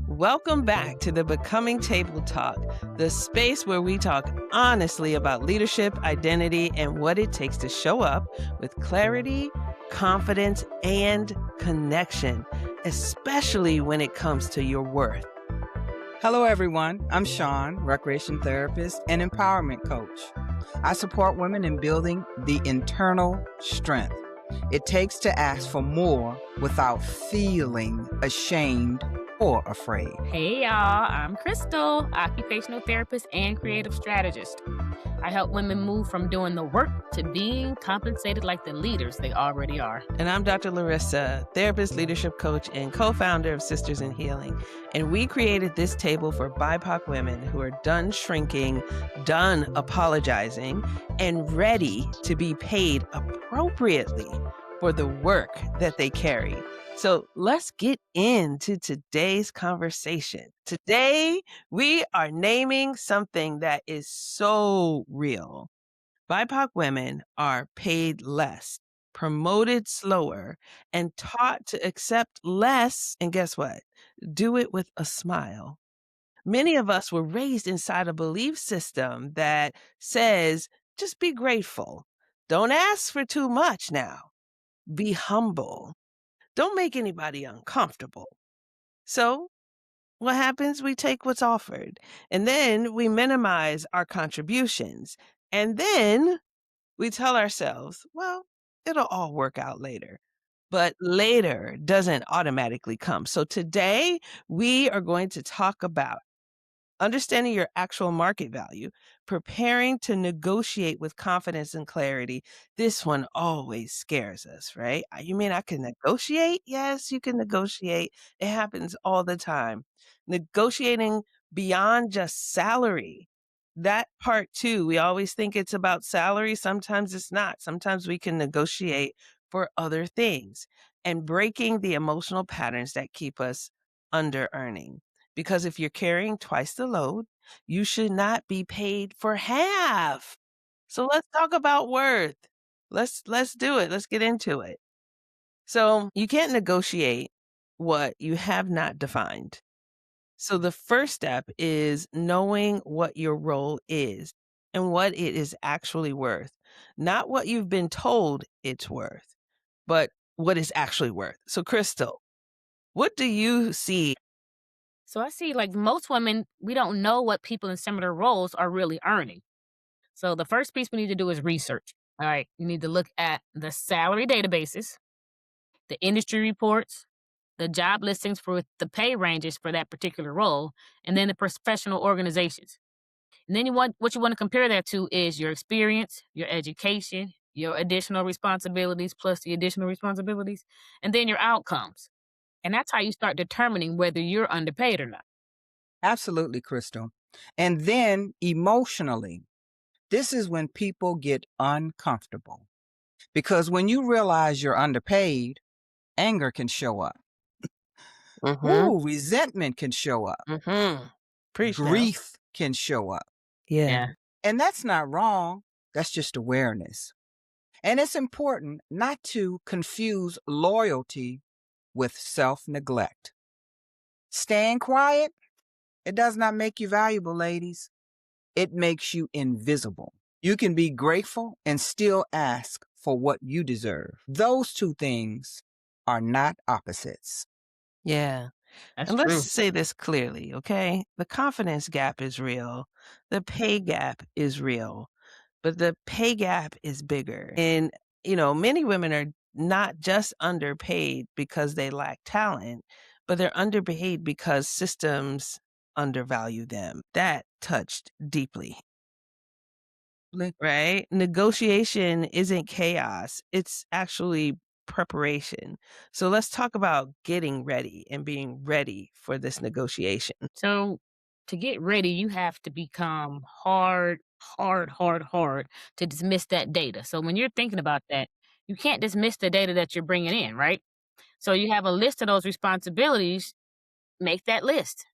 Welcome back to the Becoming Table Talk, the space where we talk honestly about leadership, identity, and what it takes to show up with clarity, confidence, and connection, especially when it comes to your worth. Hello, everyone. I'm Sean, recreation therapist and empowerment coach. I support women in building the internal strength it takes to ask for more without feeling ashamed or afraid. Hey y'all, I'm Crystal, occupational therapist and creative strategist. I help women move from doing the work to being compensated like the leaders they already are. And I'm Dr. Larissa, therapist, leadership coach, and co-founder of Sisters in Healing. And we created this table for BIPOC women who are done shrinking, done apologizing, and ready to be paid appropriately for the work that they carry. So let's get into today's conversation. Today, we are naming something that is so real. BIPOC women are paid less, promoted slower, and taught to accept less. And guess what? Do it with a smile. Many of us were raised inside a belief system that says, just be grateful. Don't ask for too much now. Be humble. Don't make anybody uncomfortable. So what happens? We take what's offered, and then we minimize our contributions. And then we tell ourselves, well, it'll all work out later. But later doesn't automatically come. So today we are going to talk about understanding your actual market value, preparing to negotiate with confidence and clarity. This one always scares us, right? You mean I can negotiate? Yes, you can negotiate. It happens all the time. Negotiating beyond just salary. That part too, we always think it's about salary. Sometimes it's not. Sometimes we can negotiate for other things and breaking the emotional patterns that keep us under earning. Because if you're carrying twice the load, you should not be paid for half. So let's talk about worth. Let's do it. Let's get into it. So you can't negotiate what you have not defined. So the first step is knowing what your role is and what it is actually worth. Not what you've been told it's worth, but what it's actually worth. So Crystal, what do you see? So I see like most women, we don't know what people in similar roles are really earning. So the first piece we need to do is research. All right, you need to look at the salary databases, the industry reports, the job listings for the pay ranges for that particular role, and then the professional organizations. And then what you want to compare that to is your experience, your education, your additional responsibilities plus the additional responsibilities, and then your outcomes. And that's how you start determining whether you're underpaid or not. Absolutely, Crystal. And then emotionally, this is when people get uncomfortable. Because when you realize you're underpaid, anger can show up. Ooh, resentment can show up. Preach now. Grief can show up. Yeah. And that's not wrong. That's just awareness. And it's important not to confuse loyalty with self-neglect. Staying quiet, it does not make you valuable, ladies. It makes you invisible. You can be grateful and still ask for what you deserve. Those two things are not opposites. Yeah. That's And let's true. say this clearly, okay? The confidence gap is real. The pay gap is real, but the pay gap is bigger. And, many women are not just underpaid because they lack talent, but they're underpaid because systems undervalue them. That touched deeply, right? Negotiation isn't chaos. It's actually preparation. So let's talk about getting ready and being ready for this negotiation. So to get ready, you have to become hard to dismiss that data. So when you're thinking about that, you can't dismiss the data that you're bringing in, right? So you have a list of those responsibilities. Make that list.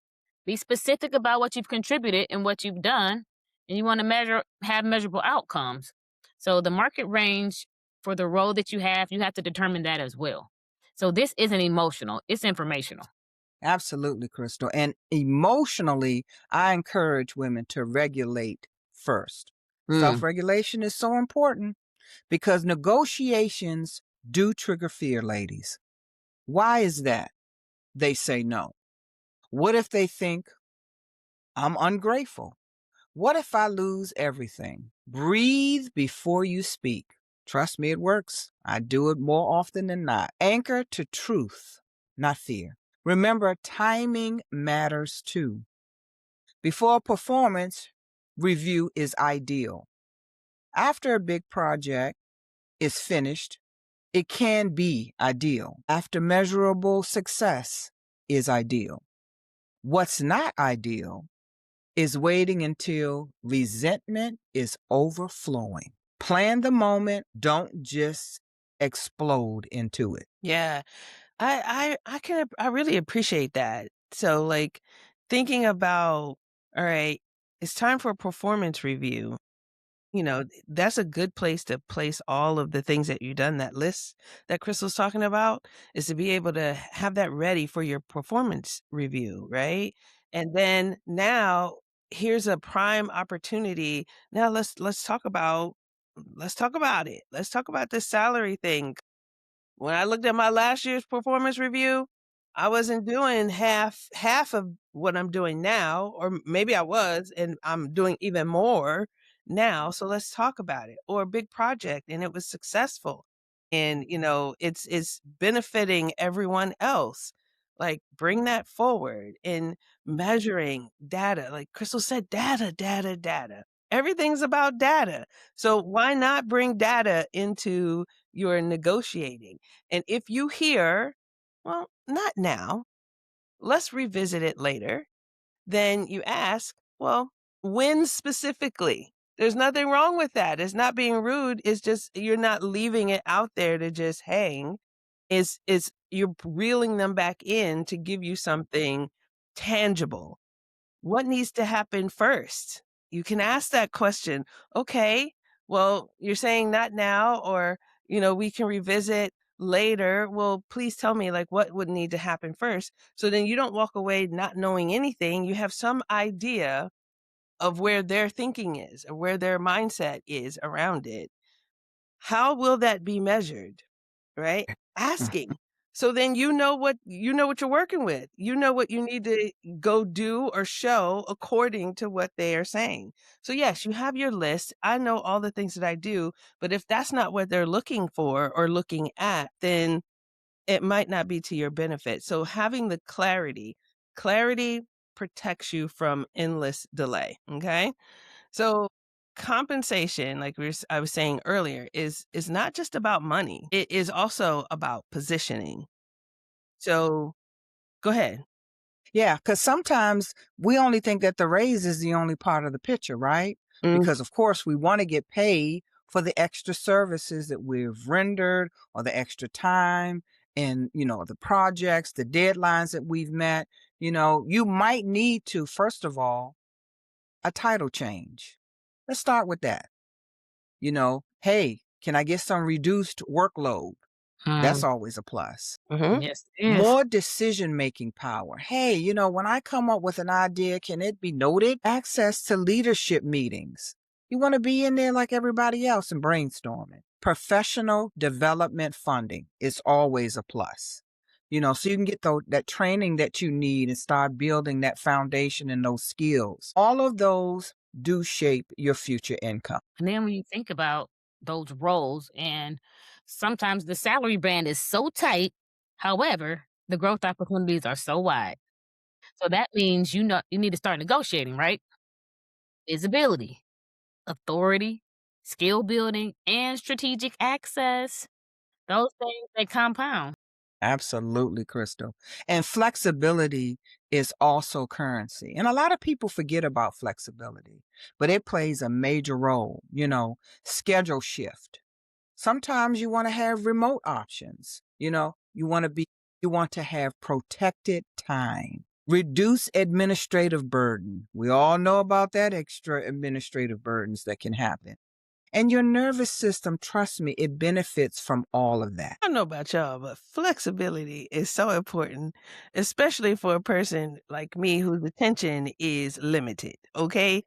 Be specific about what you've contributed and what you've done, and you want to have measurable outcomes. So the market range for the role that you have to determine that as well. So this isn't emotional, it's informational. Absolutely, Crystal. And emotionally, I encourage women to regulate first. Mm. Self regulation is so important because negotiations do trigger fear, ladies. Why is that? They say no. What if they think I'm ungrateful? What if I lose everything? Breathe before you speak. Trust me, it works. I do it more often than not. Anchor to truth, not fear. Remember, timing matters too. Before a performance, review is ideal. After a big project is finished, it can be ideal. After measurable success is ideal. What's not ideal is waiting until resentment is overflowing. Plan the moment, don't just explode into it. Yeah. I really appreciate that. So like thinking about, all right, it's time for a performance review. That's a good place to place all of the things that you've done. That list that Crystal's talking about is to be able to have that ready for your performance review, right? And then now here's a prime opportunity. Now let's talk about it. Let's talk about this salary thing. When I looked at my last year's performance review, I wasn't doing half of what I'm doing now, or maybe I was, and I'm doing even more now. So let's talk about it. Or a big project and it was successful. And it's benefiting everyone else. Like bring that forward in measuring data. Like Crystal said, data, data, data. Everything's about data. So why not bring data into your negotiating? And if you hear, well, not now, let's revisit it later, then you ask, well, when specifically? There's nothing wrong with that. It's not being rude. It's just you're not leaving it out there to just hang. Is you're reeling them back in to give you something tangible. What needs to happen first? You can ask that question. Okay, well, you're saying not now, or, we can revisit later. Well, please tell me, like, what would need to happen first? So then you don't walk away not knowing anything. You have some idea of where their thinking is or where their mindset is around it. How will that be measured? Right? Asking. So then you know what you're working with. You know what you need to go do or show according to what they are saying. So yes, you have your list. I know all the things that I do, but if that's not what they're looking for or looking at, then it might not be to your benefit. So having the clarity protects you from endless delay. Okay. So compensation, like I was saying earlier, is not just about money. It is also about positioning. So go ahead. Yeah, because sometimes we only think that the raise is the only part of the picture, right? Mm, Because, of course, we want to get paid for the extra services that we've rendered or the extra time and, the projects, the deadlines that we've met. You might need to, first of all, a title change. Let's start with that. Hey, can I get some reduced workload? That's always a plus. mhm. Yes, it is. More decision-making power. Hey, when I come up with an idea, can it be noted? Access to leadership meetings. You want to be in there like everybody else and brainstorming. Professional development funding is always a plus. So you can get that training that you need and start building that foundation and those skills. All of those do shape your future income. And then when you think about those roles, and sometimes the salary band is so tight, however, the growth opportunities are so wide. So that means you need to start negotiating, right? Visibility, authority, skill building, and strategic access. Those things they compound. Absolutely, Crystal. And flexibility is also currency. And a lot of people forget about flexibility, but it plays a major role. Schedule shift. Sometimes you want to have remote options. You want to have protected time. Reduce administrative burden. We all know about that extra administrative burdens that can happen. And your nervous system, trust me, it benefits from all of that. I don't know about y'all, but flexibility is so important, especially for a person like me whose attention is limited. Okay.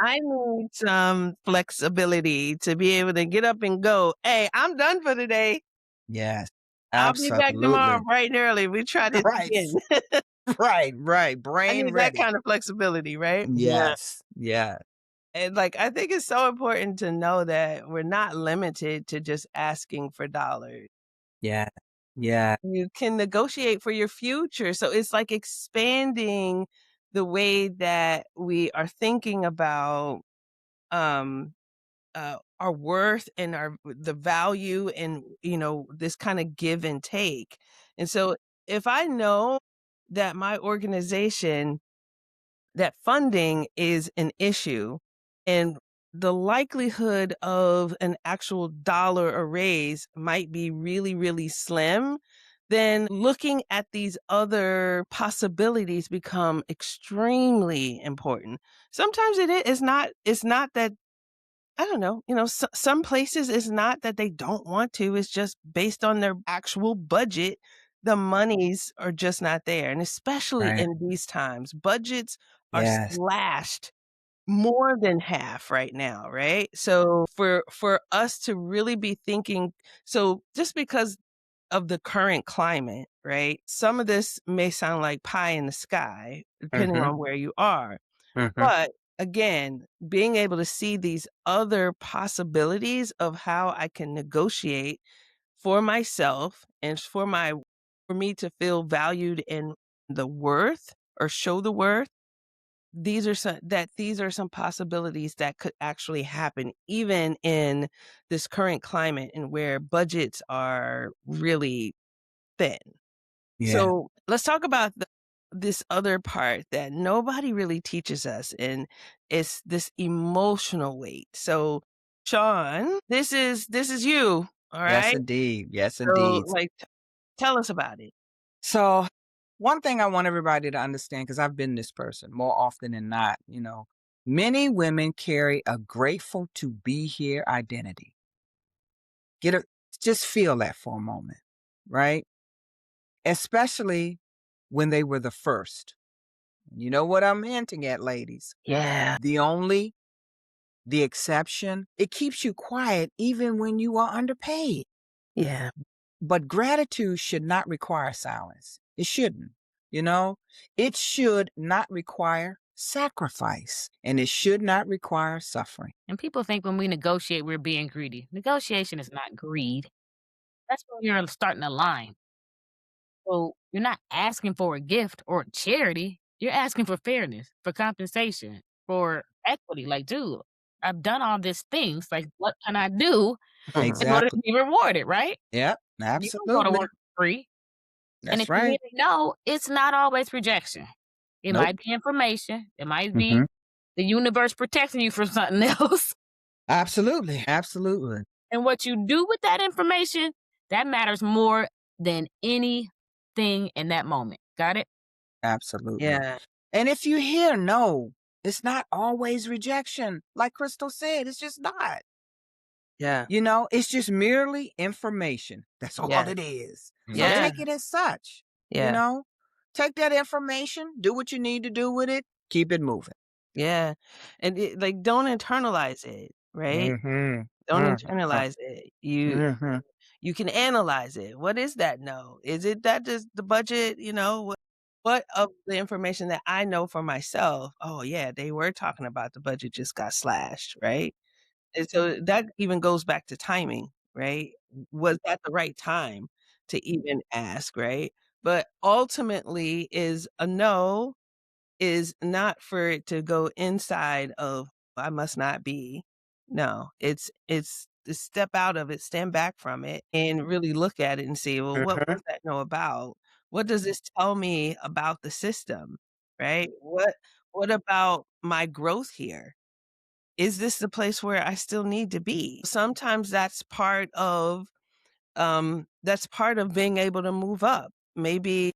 I need some flexibility to be able to get up and go. Hey, I'm done for today. Yes, I'll be back tomorrow absolutely. bright and early. We try this Right. again. Right. I Brain need that ready. kind of flexibility, right? Yeah. Yes. Yeah. And like, I think it's so important to know that we're not limited to just asking for dollars. Yeah. Yeah. You can negotiate for your future. So it's like expanding the way that we are thinking about um our worth and our the value and this kind of give and take. And so if I know that my organization that funding is an issue and the likelihood of an actual dollar a raise might be really, really slim, then looking at these other possibilities become extremely important. Sometimes it's not that I don't know, some places it's not that they don't want to, it's just based on their actual budget. The monies are just not there. And especially Right. in these times, budgets are Yes. slashed more than half right now, right? So for us to really be thinking, so just because of the current climate, right? Some of this may sound like pie in the sky, depending Mhm. on where you are. Mhm. But again, being able to see these other possibilities of how I can negotiate for myself and for me to feel valued in the worth or show the worth, these are some possibilities that could actually happen even in this current climate and where budgets are really thin. Yeah. So let's talk about this other part that nobody really teaches us, and it's this emotional weight. So, Sean, this is you, all Yes, right? indeed. Yes, So, indeed. like, tell us about it. So, one thing I want everybody to understand, because I've been this person more often than not, many women carry a grateful to be here identity. Get a Just feel that for a moment, right? Especially when they were the first. You know what I'm hinting at, ladies? Yeah, The only, the exception. It keeps you quiet even when you are underpaid. yeah, But gratitude should not require silence. It shouldn't. You know, it should not require sacrifice and it should not require suffering. And people think when we negotiate, we're being greedy. Negotiation is not greed. That's when you're starting a line. So you're not asking for a gift or charity. You're asking for fairness, for compensation, for equity. Like, dude, I've done all these things. Like, what can I do in order to Exactly. be rewarded, right? Yep. You don't go to Absolutely. work for free. And if That's you hear right. no, it's not always rejection. It Nope. might be information. It might be Hmm. the universe protecting you from something else. Absolutely. Absolutely. And what you do with that information, that matters more than anything in that moment. Got it? Absolutely. yeah, And if you hear no, it's not always rejection. Like Crystal said, it's just not. yeah, It's just merely information. That's all yeah, it is. So yeah, take it as such. You yeah, know, take that information, do what you need to do with it, keep it moving. yeah. And like, don't internalize it, right? Mm-hmm. Don't Mm-hmm. internalize it. You Mm-hmm. you can analyze it. What is that no? Is it that just the budget, what of the information that I know for myself, oh yeah, they were talking about the budget just got slashed, right? And so that even goes back to timing, right? Was that the right time to even ask, right? But ultimately is a no is not for it to go inside of I must not be. No, it's to step out of it, stand back from it, and really look at it and see, well, what's that no about? What does this tell me about the system? Right? What about my growth here? Is this the place where I still need to be? Sometimes that's part of being able to move up. Maybe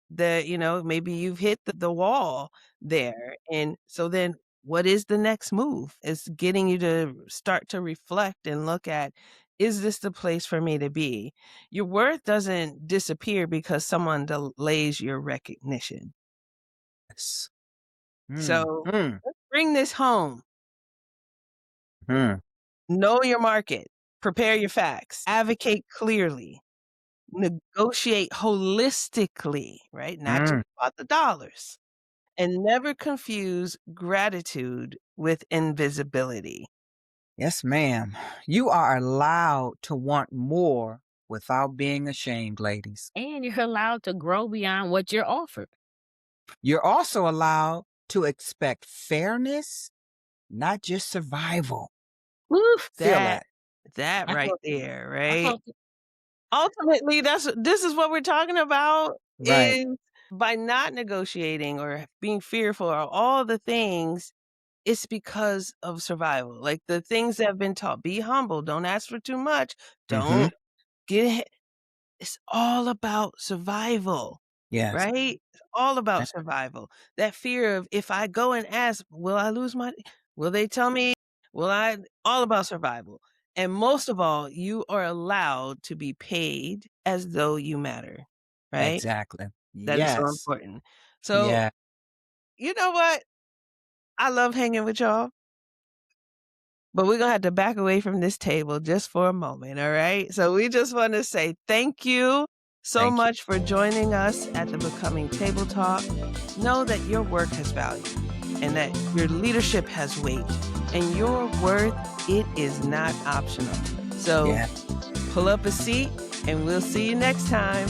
maybe you've hit the wall there. And so then what is the next move? It's getting you to start to reflect and look at, is this the place for me to be? Your worth doesn't disappear because someone delays your recognition. Yes. So Mm. let's bring this home. Mm. Know your market, prepare your facts, advocate clearly, negotiate holistically, right? Not just Mm. about the dollars. And never confuse gratitude with invisibility. Yes, ma'am. You are allowed to want more without being ashamed, ladies. And you're allowed to grow beyond what you're offered. You're also allowed to expect fairness, not just survival. Woof. Feel That that. that I right felt there, I right? felt Ultimately, this is what we're talking about, Right. is by not negotiating or being fearful or all the things, it's because of survival. Like the things that have been taught, be humble, don't ask for too much, Mm-hmm. don't get it's all about survival, Yes. right? It's all about survival. That fear of, if I go and ask, will I lose my, will they tell me, will I, all about survival. And most of all, you are allowed to be paid as though you matter, right? Exactly. That is so Yes. important. So, Yeah. you know what? I love hanging with y'all. But we're going to have to back away from this table just for a moment, all right? So we just want to say thank you so Thank you. much for joining us at the Becoming Table Talk. Know that your work has value and that your leadership has weight, and your worth, it is not optional. So Yeah. pull up a seat and we'll see you next time.